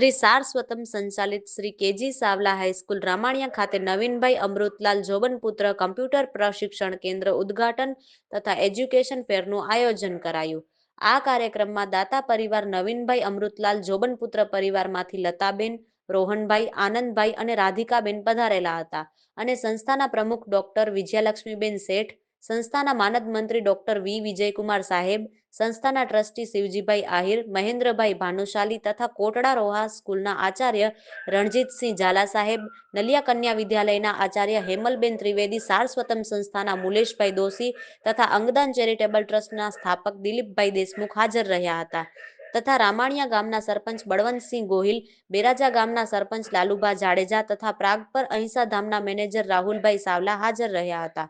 श्री सारस्वतम संचालित श्री केजी सावला हाईस्कूल रामाणिया खाते नवीनभाई अमृतलाल जोबनपुत्र कम्प्यूटर प्रशिक्षण केन्द्र उद्घाटन तथा एज्युकेशन फेरનું આયોજન કરાયું। આ કાર્યક્રમમાં દાતા પરિવાર નવીનભાઈ અમૃતલાલ જોબનપુત્ર પરિવારમાંથી લતાબેન, રોહનભાઈ, આનંદભાઈ અને રાધિકાબેન પધારેલા હતા અને સંસ્થાના પ્રમુખ ડોક્ટર વિજયલક્ષ્મીબેન શેઠ, સંસ્થાના માનદ મંત્રી ડોક્ટર વી વિજયકુમાર સાહેબ, સંસ્થાના ટ્રસ્ટી શિવજીભાઈ આહિર, મહેન્દ્રભાઈ ભાનુશાલી તથા કોટડા રોહા સ્કૂલના આચાર્ય રણજીતસિંહ ઝાલા સાહેબ, નલિયા કન્યા વિદ્યાલયના આચાર્ય હેમલબેન ત્રિવેદી, સારસ્વતમ સંસ્થાના મુલેશભાઈ દોશી તથા અંગદાન ચેરિટેબલ ટ્રસ્ટના સ્થાપક દિલીપભાઈ દેશમુખ હાજર રહ્યા હતા તથા રામાણિયા ગામના સરપંચ બળવંતસિંહ ગોહિલ, બેરાજા ગામના સરપંચ લાલુભા જાડેજા તથા પ્રાગપર અહિંસા ધામના મેનેજર રાહુલભાઈ સાવલા હાજર રહ્યા હતા।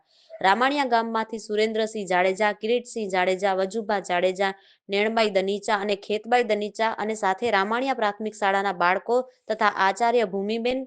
રામાણિયા ગામમાંથી સુરેન્દ્રસિંહ જાડેજા, કિરીટસિંહ જાડેજા, વજુભા જાડેજા, નેણબાઈ દનીચા અને ખેતબાઈ દનીચા અને સાથે રામાણિયા પ્રાથમિક શાળાના બાળકો તથા આચાર્ય ભૂમિબેન,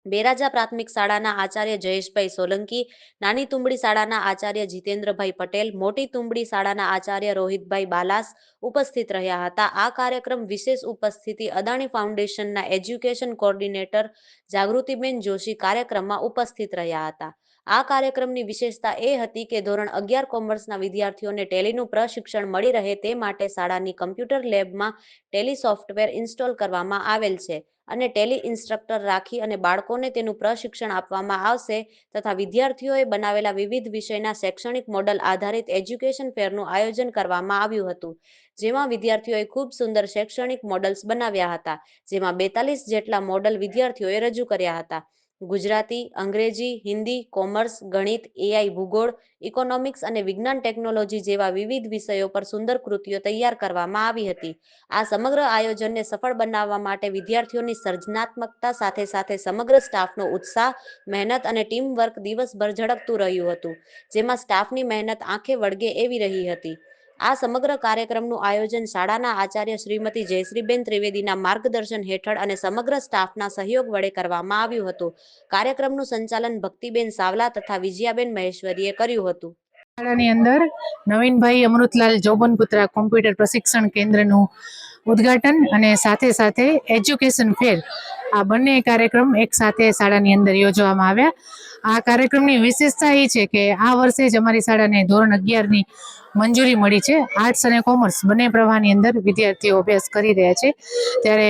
બેરાજા પ્રાથમિક શાળાના આચાર્ય જયેશભાઈ સોલંકી, નાની તુંબડી શાળાના આચાર્ય જીતેન્દ્રભાઈ પટેલ, મોટી તુંબડી શાળાના આચાર્ય રોહિતભાઈ બાલાસ ઉપસ્થિત રહ્યા હતા। આ કાર્યક્રમ વિશેષ ઉપસ્થિતિ અદાણી ફાઉન્ડેશનના એજ્યુકેશન કોર્ડિનેટર જાગૃતિબેન જોશી કાર્યક્રમમાં ઉપસ્થિત રહ્યા હતા। આ કાર્યક્રમની વિશેષતા એ હતી કે ધોરણ 11 કોમર્સના વિદ્યાર્થીઓને ટેલીનું પ્રશિક્ષણ મળી રહે તે માટે શાળાની કમ્પ્યુટર લેબમાં ટેલી સોફ્ટવેર ઇન્સ્ટોલ કરવામાં આવેલ છે અને ટેલી ઇન્સ્ટ્રક્ટર રાખી અને બાળકોને તેનું પ્રશિક્ષણ આપવામાં આવશે તથા વિદ્યાર્થીઓએ બનાવેલા વિવિધ વિષયના શૈક્ષણિક મોડલ આધારિત એજ્યુકેશન ફેરનું આયોજન કરવામાં આવ્યું હતું, જેમાં વિદ્યાર્થીઓએ ખૂબ સુંદર શૈક્ષણિક મોડલ્સ બનાવ્યા હતા, જેમાં 42 જેટલા મોડલ વિદ્યાર્થીઓએ રજૂ કર્યા હતા। ગુજરાતી, અંગ્રેજી, હિન્દી, કોમર્સ, ગણિત, એઆઈ, ભૂગોળ, ઇકોનોમિક્સ અને વિજ્ઞાન ટેકનોલોજી જેવા વિવિધ વિષયો પર સુંદર કૃતિઓ તૈયાર કરવામાં આવી હતી। આ સમગ્ર આયોજનને સફળ બનાવવા માટે વિદ્યાર્થીઓની સર્જનાત્મકતા સાથે સાથે સમગ્ર સ્ટાફનો ઉત્સાહ, મહેનત અને ટીમ વર્ક દિવસભર ઝળકતું રહ્યું હતું, જેમાં સ્ટાફની મહેનત આંખે વળગે એવી રહી હતી। આ સમગ્ર કાર્યક્રમનું આયોજન શાળાના આચાર્ય શ્રીમતી જયશ્રીબેન ત્રિવેદીના માર્ગદર્શન હેઠળ અને સમગ્ર સ્ટાફના સહયોગ વડે કરવામાં આવ્યું હતું। કાર્યક્રમનું સંચાલન ભક્તિબેન સાવલા તથા વિજયાબેન મહેશ્વરીએ કર્યું હતું। શાળાની અંદર નવીનભાઈ અમૃતલાલ જોબનપુત્ર કોમ્પ્યુટર પ્રશિક્ષણ કેન્દ્રનું ઉદ્ઘાટન અને સાથે સાથે એજ્યુકેશન ફેર આ બંને કાર્યક્રમ એક સાથે શાળાની અંદર યોજવામાં આવ્યા। આ કાર્યક્રમની વિશેષતા એ છે કે આ વર્ષે જ અમારી શાળાને ધોરણ 11ની મંજૂરી મળી છે। આર્ટ્સ અને કોમર્સ બંને પ્રવાહની અંદર વિદ્યાર્થીઓ અભ્યાસ કરી રહ્યા છે, ત્યારે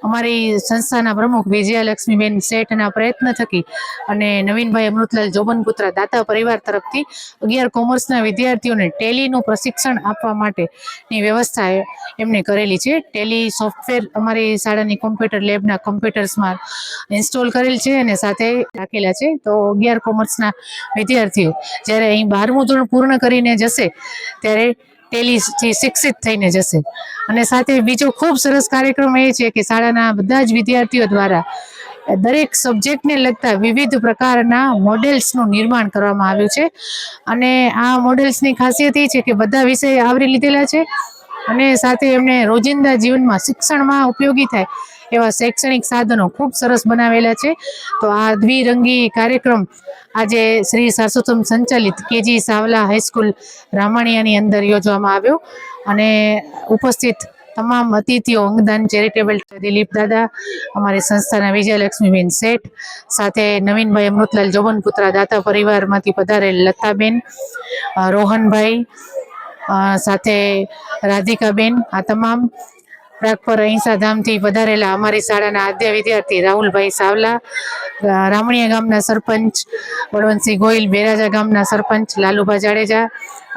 અમારી સંસ્થાના પ્રમુખ વિજયાલક્ષ્મીબેન શેઠના પ્રયત્ન થકી અને નવીનભાઈ અમૃતલાલ જોબનપુત્ર દાતા પરિવાર તરફથી 11 કોમર્સના વિદ્યાર્થીઓને ટેલીનું પ્રશિક્ષણ આપવા માટેની વ્યવસ્થા એમને કરેલી છે। ટેલી સોફ્ટવેર અમારી શાળાની કોમ્પ્યુટર લેબના કોમ્પ્યુટર્સમાં ઇન્સ્ટોલ કરેલ છે અને સાથે રાખેલા છે। તો 11 કોમર્સના વિદ્યાર્થીઓ જ્યારે અહીં 12મું ધોરણ પૂર્ણ કરીને જશે ત્યારે ટેલીથી શિક્ષિત થઈને જશે। અને સાથે બીજો ખૂબ સરસ કાર્યક્રમ એ છે કે શાળાના બધા જ વિદ્યાર્થીઓ દ્વારા દરેક સબ્જેક્ટને લગતા વિવિધ પ્રકારના મોડેલ્સનું નિર્માણ કરવામાં આવ્યું છે અને આ મોડેલ્સની ખાસિયત એ છે કે બધા વિષય આવરી લીધેલા છે અને સાથે એમને રોજિંદા જીવનમાં શિક્ષણમાં ઉપયોગી થાય એવા શૈક્ષણિક સાધનો ખૂબ સરસ બનાવેલા છે। તો આ દ્વિરંગી કાર્યક્રમ આજે શ્રી સારસ્વતમ સંચાલિત કેજી સાવલા હાઈસ્કૂલ રામાણિયાની અંદર યોજવામાં આવ્યો અને ઉપસ્થિત તમામ અતિથિઓ અંગદાન ચેરિટેબલ દિલીપ દાદા, અમારી સંસ્થાના વિજયલક્ષ્મીબેન શેઠ, સાથે નવીનભાઈ અમૃતલાલ જોબનપુત્ર દાતા પરિવારમાંથી પધારેલ લતાબેન, રોહનભાઈ, સાથે રાધિકાબેન, આ તમામ પ્રાગપર અહિંસા ધામથી પધારેલા અમારી શાળાના આદ્ય વિદ્યાર્થી રાહુલભાઈ સાવલા, રામણીયા ગામના સરપંચ બળવંતસિંહ ગોહિલ, બેરાજા ગામના સરપંચ લાલુભા જાડેજા,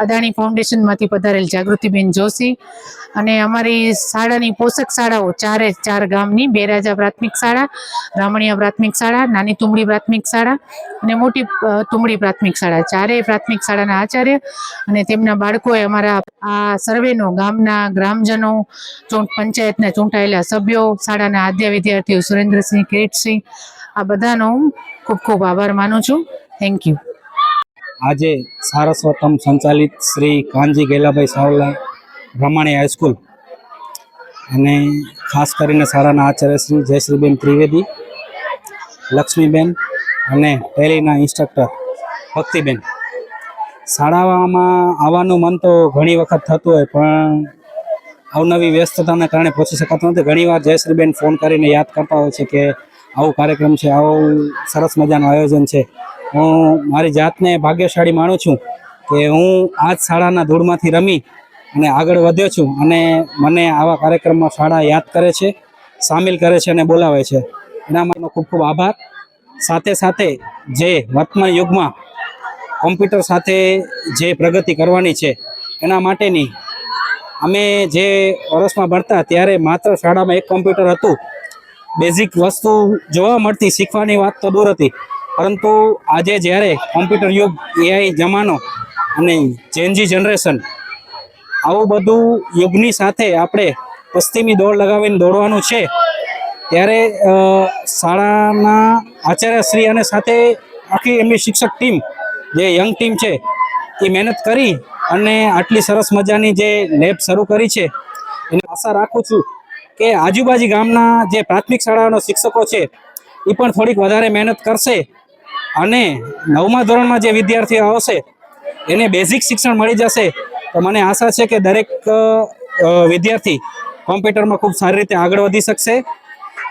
અદાણી ફાઉન્ડેશનમાંથી પધારેલ જાગૃતિબેન જોશી અને અમારી શાળાની પોષક શાળાઓ 4 ગામની બેરાજા પ્રાથમિક શાળા, રામણીયા પ્રાથમિક શાળા, નાની તુંબડી પ્રાથમિક શાળા અને મોટી તુંબડી પ્રાથમિક શાળા, 4 પ્રાથમિક શાળાના આચાર્ય અને તેમના બાળકોએ અમારા આ સર્વેનો ગામના ગ્રામજનો, પંચાયતના ચૂંટાયેલા સભ્યો, શાળાના આદ્ય વિદ્યાર્થીઓ સુરેન્દ્રસિંહ, કિરીટસિંહ, આ બધાનો હું ખૂબ ખૂબ આભાર માનું છું। Thank you. આજે સારસ્વતમ સંચાલિત શ્રી કાનજી ગેલાભાઈ સાવલા રામાણીયા હાઈસ્કૂલ અને ખાસ કરીને શાળાના આચાર્ય શ્રી જયશ્રીબેન ત્રિવેદી, લક્ષ્મીબેન અને ટેલીના ઇન્સ્ટ્રક્ટર ભક્તિબેન, શાળામાં આવવાનું મન તો ઘણી વખત થતું હોય પણ અવનવી વ્યસ્તતાના કારણે પહોંચી શકાતો નથી. ઘણીવાર જયશ્રીબેન ફોન કરીને યાદ કરતા હોય છે કે આવું કાર્યક્રમ છે, આવું સરસ મજાનું આયોજન છે. હું મારી જાતને ભાગ્યશાળી માનું છું કે હું આ જ શાળાના ધૂળમાંથી રમી અને આગળ વધ્યો છું અને મને આવા કાર્યક્રમમાં શાળા યાદ કરે છે, સામેલ કરે છે અને બોલાવે છે. એના માટેનો ખૂબ ખૂબ આભાર. સાથે સાથે જે વર્તમાન યુગમાં કોમ્પ્યુટર સાથે જે પ્રગતિ કરવાની છે એના માટેની અમે જે વર્ષમાં ભણતા ત્યારે માત્ર શાળામાં એક કોમ્પ્યુટર હતું. બેઝિક વસ્તુ જોવા મળતી, શીખવાની વાત તો દૂર હતી. પરંતુ આજે જ્યારે કોમ્પ્યુટર યુગ, એઆઈ જમાનો અને ચેન્જી જનરેશન, આવું બધું યુગની સાથે આપણે પશ્ચિમી દોડ લગાવીને દોડવાનું છે, ત્યારે શાળાના આચાર્યશ્રી અને સાથે આખી એમની શિક્ષક ટીમ, જે યંગ ટીમ છે, એ મહેનત કરી અને આટલી સરસ મજાની જે લેબ શરૂ કરી છે. એને આશા રાખું છું કે આજુબાજુ ગામના જે પ્રાથમિક શાળાઓના શિક્ષકો છે એ પણ થોડીક વધારે મહેનત કરશે અને 9મા ધોરણમાં જે વિદ્યાર્થીઓ આવશે એને બેઝિક શિક્ષણ મળી જશે. તો મને આશા છે કે દરેક વિદ્યાર્થી કોમ્પ્યુટરમાં ખૂબ સારી રીતે આગળ વધી શકશે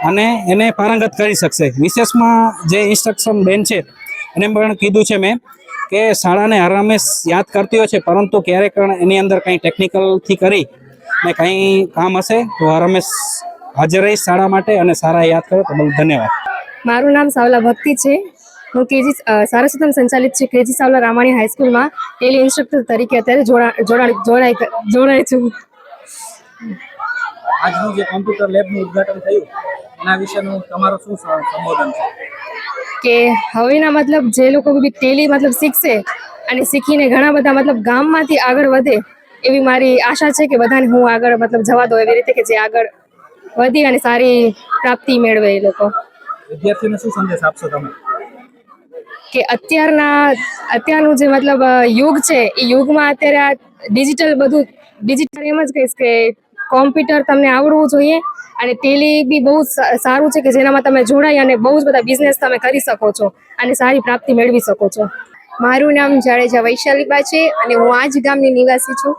અને એને પારંગત કરી શકશે. વિશેષમાં જે ઇન્સ્ટ્રક્શન બેન છે એને પણ કીધું છે મેં કે શાળાને હર હંમેશ યાદ કરતી હોય છે, પરંતુ ક્યારેક એની અંદર કંઈ ટેકનિકલથી કરી ને કંઈ કામ હશે તો હર હંમેશ હાજર રહીશ શાળા માટે અને સારા યાદ કરો. તો બહુ ધન્યવાદ. મારું નામ સાવલા ભક્તિ છે. હું કેજી સારસ્વતમ સંચાલિત છે કેજી સાવલા રામાણી હાઈસ્કૂલમાં ટેલી ઇન્સ્ટ્રક્ટર તરીકે અત્યારે જોડાય છું. આજનું જે કોમ્પ્યુટર લેબનું ઉદ્ઘાટન થયું એના વિશેનું તમારું શું સંબોધન છે? કે હવેના મતલબ જે લોકો બી ટેલી મતલબ શીખશે અને શીખીને ઘણા બધા મતલબ ગામમાંથી આગળ વધે એવી મારી આશા છે કે બધાને હું આગળ મતલબ જવા દો એવી રીતે કે જે આગળ વધી અને સારી પ્રાપ્તિ મેળવે એ લોકો. વિદ્યાર્થીઓને શું સંદેશ આપશો તમે? કે અત્યારનું જે મતલબ યુગ છે એ યુગમાં અત્યારે આ ડિજિટલ બધું ડિજિટલ એમ જ કહીશ કે કોમ્પ્યુટર તમને આવડવું જોઈએ અને ટેલી બી બહુ સારું છે કે જેનામાં તમે જોડાઈ અને બહુ જ બધા બિઝનેસ તમે કરી શકો છો અને સારી પ્રાપ્તિ મેળવી શકો છો. મારું નામ જાડેજા વૈશાલીબા છે અને હું આ જ ગામની નિવાસી છું.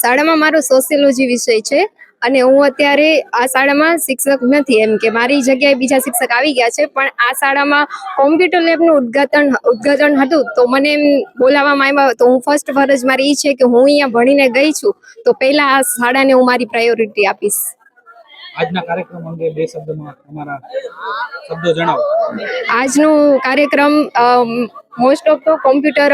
શાળામાં મારો સોશિયોલોજી વિષય છે અને હું અત્યારે આ શાળામાં શિક્ષક નથી, એમ કે મારી જગ્યાએ બીજા શિક્ષક આવી ગયા છે. પણ આ શાળામાં કોમ્પ્યુટર લેબનું ઉદ્ઘાટન હતું તો મને એમ બોલાવવામાં આવ્યા. તો હું ફર્સ્ટ ફરજ મારી એ છે કે હું અહીંયા ભણીને ગઈ છું તો પહેલા આ શાળાને હું મારી પ્રાયોરિટી આપીશ. આજના કાર્યક્રમ અંગે બે શબ્દમાં તમારા શબ્દો જણાવો. આજનો કાર્યક્રમ મોસ્ટ ઓફ તો કોમ્પ્યુટર,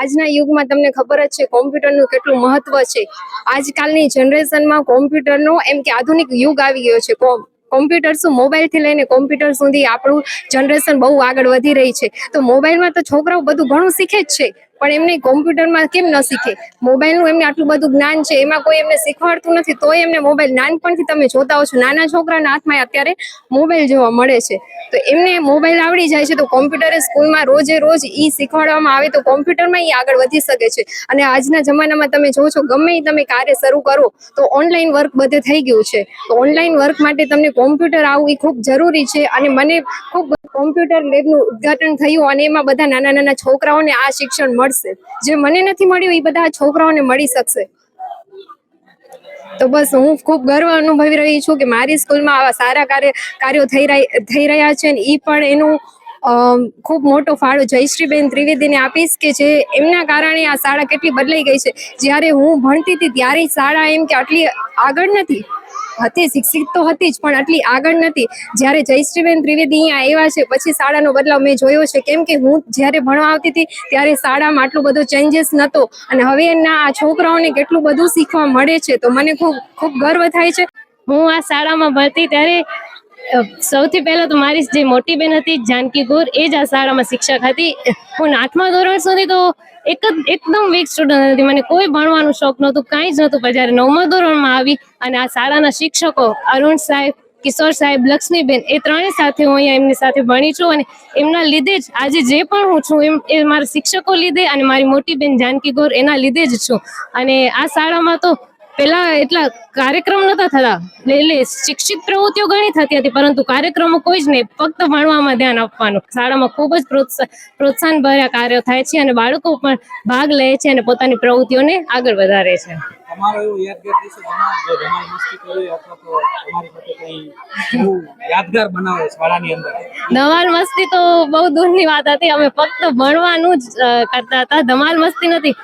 આજના યુગમાં તમને ખબર જ છે કોમ્પ્યુટરનું કેટલું મહત્વ છે. આજકાલની જનરેશનમાં કોમ્પ્યુટરનો એમ કે આધુનિક યુગ આવી ગયો છે. કોમ્પ્યુટર શું, મોબાઈલથી લઈને કોમ્પ્યુટર સુધી આપણું જનરેશન બહુ આગળ વધી રહી છે. તો મોબાઈલમાં તો છોકરાઓ બધું ઘણું શીખે જ છે, પણ એમને કોમ્પ્યુટરમાં કેમ ન શીખે? મોબાઈલનું એમને આટલું બધું જ્ઞાન છે, એમાં કોઈ એમને શીખવાડતું નથી, તોય એમને મોબાઈલ નાનપણથી તમે જોતા હો છો, નાના છોકરાના હાથમાં અત્યારે મોબાઈલ જોવા મળે છે. તો એમને મોબાઈલ આવડી જાય છે તો કોમ્પ્યુટર સ્કૂલમાં રોજે રોજ શીખવાડવામાં આવે તો કોમ્પ્યુટરમાં આગળ વધી શકે છે. અને આજના જમાનામાં તમે જો છો ગમે તમે કાર્ય શરૂ કરો તો ઓનલાઈન વર્ક બધે થઈ ગયું છે. તો ઓનલાઈન વર્ક માટે તમને કોમ્પ્યુટર આવવું એ ખૂબ જરૂરી છે. અને મને ખૂબ કોમ્પ્યુટર લેબનું ઉદ્ઘાટન થયું અને એમાં બધા નાના નાના છોકરાઓને આ શિક્ષણ મળશે, જે મને નથી મળ્યું એ બધા છોકરાઓને મળી શકશે. તો બસ હું ખૂબ ગર્વ અનુભવી રહી છું કે મારી સ્કૂલમાં આવા સારા કાર્યો થઈ રહ્યા છે. ને એ પણ એનું ખૂબ મોટો ફાળો જયશ્રીબેન ત્રિવેદીને આપીશ કે જે એમના કારણે આ શાળા કેટલી બદલાઈ ગઈ છે. જ્યારે હું ભણતી હતી ત્યારે શાળા એમ કે આટલી આગળ નથી હતી, શિક્ષિત તો હતી જ પણ આટલી આગળ નથી. જ્યારે જયશ્રીબેન ત્રિવેદી અહીંયા આવ્યા છે પછી શાળાનો બદલાવ મેં જોયો છે. કેમ કે હું જ્યારે ભણવા આવતી હતી ત્યારે શાળામાં આટલું બધો ચેન્જીસ નહોતો અને હવે એના આ છોકરાઓને કેટલું બધું શીખવા મળે છે. તો મને ખૂબ ગર્વ થાય છે. હું આ શાળામાં ભણતી ત્યારે સૌથી પહેલા તો મારી જે મોટી બેન હતી જાનકી ગોર, એ જ આ શાળામાં શિક્ષક હતી. હું 8મા ધોરણ સુધી તો એકદમ વીક સ્ટુડન્ટ હતી, મને કોઈ ભણવાનું શોખ નહોતું, કાંઈ જ નહોતું. પણ જ્યારે 9મા ધોરણમાં આવી અને આ શાળાના શિક્ષકો અરુણ સાહેબ, કિશોર સાહેબ, લક્ષ્મીબેન, એ ત્રણેય સાથે હું અહીંયા એમની સાથે ભણી છું અને એમના લીધે જ આજે જે પણ હું છું એ મારા શિક્ષકો લીધે અને મારી મોટી બેન જાનકી ગોર એના લીધે જ છું. અને આ શાળામાં તો પેલા એટલા કાર્યક્રમ નતા થતા, એટલે શિક્ષિત પ્રવૃત્તિઓ ઘણી થતી હતી, પરંતુ કાર્યક્રમો કોઈ જ નહીં, ફક્ત ભણવામાં ધ્યાન આપવાનું. શાળામાં ખૂબ જ પ્રોત્સાહન ભર્યા કાર્યો થાય છે અને બાળકો પણ ભાગ લે છે અને પોતાની પ્રવૃત્તિઓને આગળ વધારે છે. તમારો એવો યાદગાર કિસ્સો જણાવો જે ધમાલ મસ્તી કરી અથવા તો તમારી સાથે કંઈ એવું યાદગાર બનાવે શાળાની અંદર. ધમાલ મસ્તી તો બહુ દૂરની વાત હતી. અમે ફક્ત ભણવાનું જ કરતા હતા, ધમાલ મસ્તી નથી.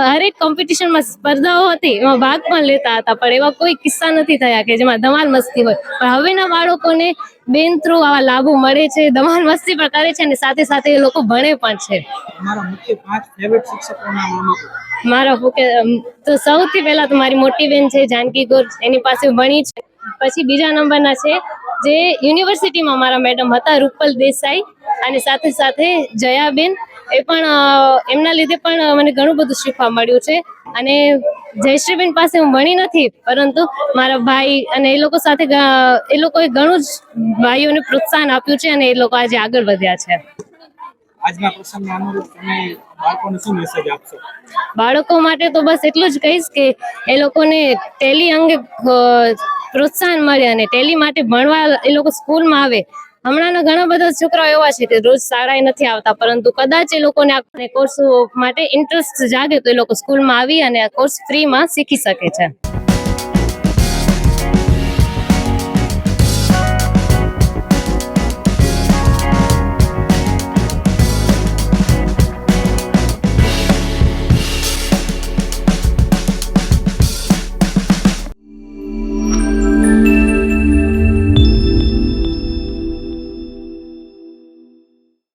હરેક કોમ્પિટિશનમાં સ્પર્ધાઓ હતી, એમાં ભાગ પણ લેતા હતા, પણ એવા કોઈ કિસ્સા નથી થયા કે જેમાં ધમાલ મસ્તી હોય. પણ હવેના બાળકોને બેન થ્રુ આવા લાભો મળે છે, ધમાલ મસ્તી પણ કરે છે અને સાથે સાથે એ લોકો ભણે પણ છે. તમારા મુખ્ય 5 ફેવરેટ શિક્ષકોના નામ આપો. મારા તો સૌથી પહેલા તો મારી મોટી બેન છે જાનકી ગોર, એની પાસે ભણી છે. પછી બીજા નંબરના છે જે યુનિવર્સિટીમાં મારા મેડમ હતા, રૂપલ દેસાઈ, અને સાથે સાથે જયાબેન. એ પણ એમના લીધે પણ મને ઘણું બધું શીખવા મળ્યું છે. અને જયશ્રીબેન પાસે હું ભણી નથી, પરંતુ મારા ભાઈ અને એ લોકો સાથે એ લોકોએ ઘણું જ ભાઈઓને પ્રોત્સાહન આપ્યું છે અને એ લોકો આજે આગળ વધ્યા છે. આજના પ્રસંગને અનુરૂપ તમે બાળકોને શું મેસેજ આપશો? બાળકો માટે તો બસ એટલું જ કહીશ કે એ લોકોને ટેલી અંગે પ્રોત્સાહન મળે અને ટેલી માટે ભણવા એ લોકો સ્કૂલમાં આવે. હમણાંના ઘણા બધા છોકરાઓ એવા છે કે રોજ શાળાએ નથી આવતા, પરંતુ કદાચ એ લોકોને આ કોર્સ માટે ઇન્ટરેસ્ટ જાગે તો એ લોકો સ્કૂલમાં આવી અને આ કોર્સ ફ્રીમાં શીખી શકે છે.